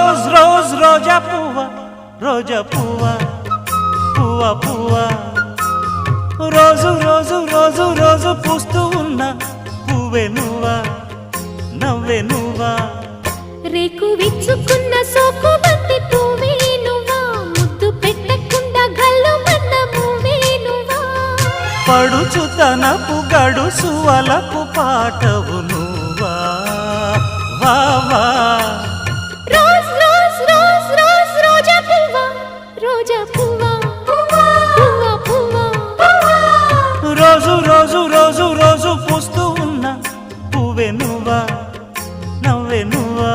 rose rose రోజా పువ్వ రోజా పువ్వ పువ్వ పువ్వ రోజు రోజు రోజు రోజు పూస్తూ ఉన్న పువ్వే నువ్వా నవ్వే నువ్వా రేకు విచ్చుకున్న సోకు బంతి పువ్వే నువ్వా ముద్దు పెట్టకుండా గల్లు మన్న పువ్వే నువ్వా పడుచు తనపు గడుసు వలపు పాటవు నువ్వా వా వా రోజ్ రోజ్ రోజ్ రోజ్ రోజా పువ్వ రోజా పువ్వ పువ్వ పువ్వ రోజు రోజు రోజు రోజు పూస్తూ ఉన్న పువ్వే నువ్వా నవ్వే నువ్వా